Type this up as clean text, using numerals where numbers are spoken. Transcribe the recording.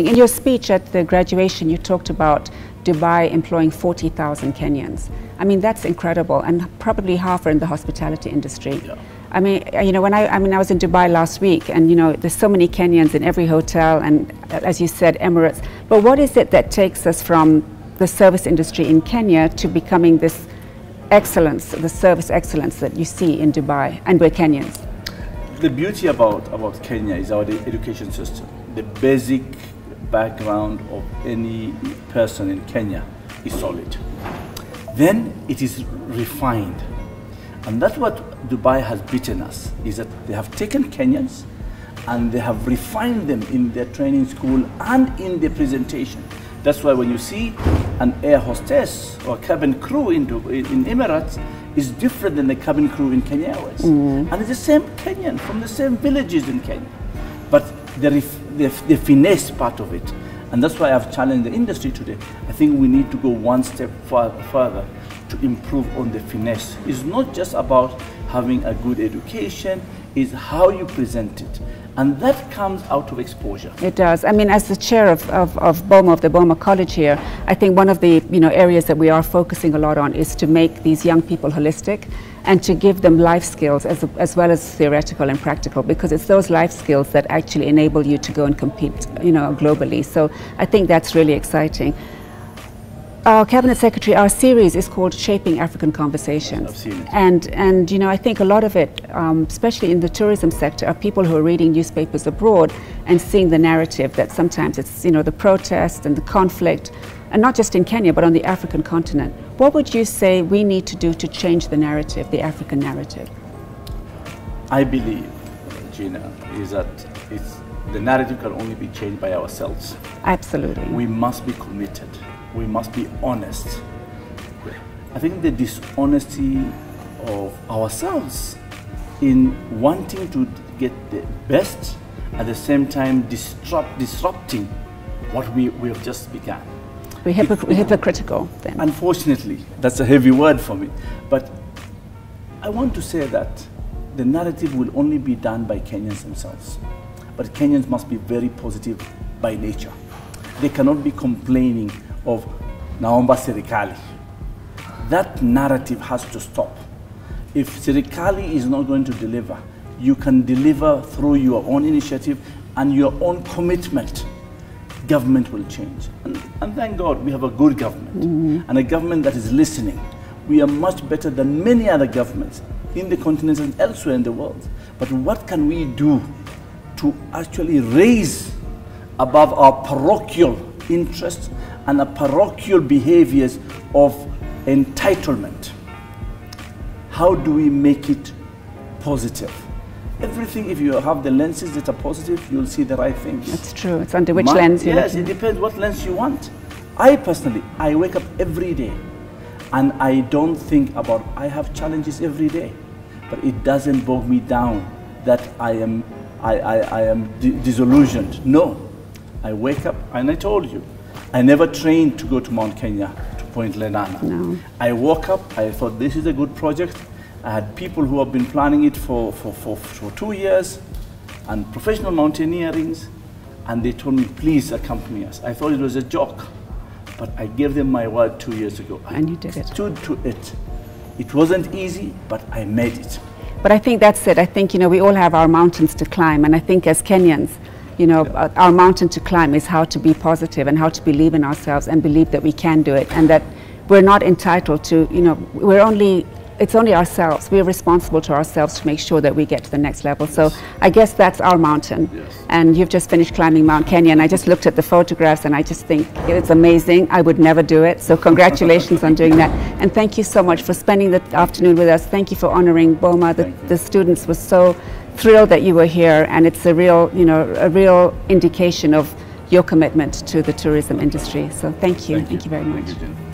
In your speech at the graduation, you talked about Dubai employing 40,000 Kenyans. I mean, that's incredible, and probably half are in the hospitality industry. Yeah. I mean, you know, I was in Dubai last week, and you know, there's so many Kenyans in every hotel, and as you said, Emirates. But what is it that takes us from the service industry in Kenya to becoming this excellence, the service excellence that you see in Dubai, and we're Kenyans? The beauty about Kenya is our education system. The basic background of any person in Kenya is solid. Then it is refined. And that's what Dubai has beaten us, is that they have taken Kenyans and they have refined them in their training school and in their presentation. That's why when you see an air hostess or cabin crew in Emirates, is different than the cabin crew in Kenya Airways. And it's the same Kenyan from the same villages in Kenya. But the finesse part of it, and that's why I've challenged the industry today. I think we need to go one step further to improve on the finesse. It's not just about having a good education, it's how you present it. And that comes out of exposure. It does. I mean, as the chair of BOMA, of the BOMA College here, I think one of the areas that we are focusing a lot on is to make these young people holistic and to give them life skills as well as theoretical and practical, because it's those life skills that actually enable you to go and compete, globally. So I think that's really exciting. Our Cabinet Secretary, our series is called Shaping African Conversations. I've seen it. And I think a lot of it, especially in the tourism sector, are people who are reading newspapers abroad and seeing the narrative that sometimes it's, the protest and the conflict, and not just in Kenya, but on the African continent. What would you say we need to do to change the narrative, the African narrative? I believe, Gina, is that the narrative can only be changed by ourselves. Absolutely. We must be committed. We must be honest. I think the dishonesty of ourselves in wanting to get the best, at the same time disrupting what we have just begun. We're hypocritical then. Unfortunately, that's a heavy word for me. But I want to say that the narrative will only be done by Kenyans themselves. But Kenyans must be very positive by nature. They cannot be complaining of naomba serikali. That narrative has to stop. If serikali is not going to deliver, you can deliver through your own initiative and your own commitment. Government will change. And thank God we have a good government, and a government that is listening. We are much better than many other governments in the continent and elsewhere in the world. But what can we do to actually raise above our parochial interests and our parochial behaviors of entitlement? How do we make it positive? Everything, if you have the lenses that are positive, you'll see the right things. That's true. It's under which lens you're Yes, looking. it depends what lens you want. I personally, I wake up every day and I don't think about, I have challenges every day, but it doesn't bog me down that I am disillusioned. No, I wake up and I told you, I never trained to go to Mount Kenya, to Point Lenana. No. I woke up, I thought this is a good project. I had people who have been planning it for 2 years, and professional mountaineerings, and they told me, please accompany us. I thought it was a joke, but I gave them my word 2 years ago. And you did it. I stood to it. It wasn't easy, but I made it. But I think that's it. I think, we all have our mountains to climb, and I think as Kenyans, our mountain to climb is how to be positive and how to believe in ourselves and believe that we can do it, and that we're not entitled to, it's only ourselves. We're responsible to ourselves to make sure that we get to the next level. So I guess that's our mountain. Yes. And you've just finished climbing Mount Kenya, and I just looked at the photographs and I just think it's amazing. I would never do it. So congratulations on doing that. And thank you so much for spending the afternoon with us. Thank you for honoring BOMA. The students were so thrilled that you were here, and it's a real, a real indication of your commitment to the tourism industry. So thank you. Thank you very much. Thank you, Jen.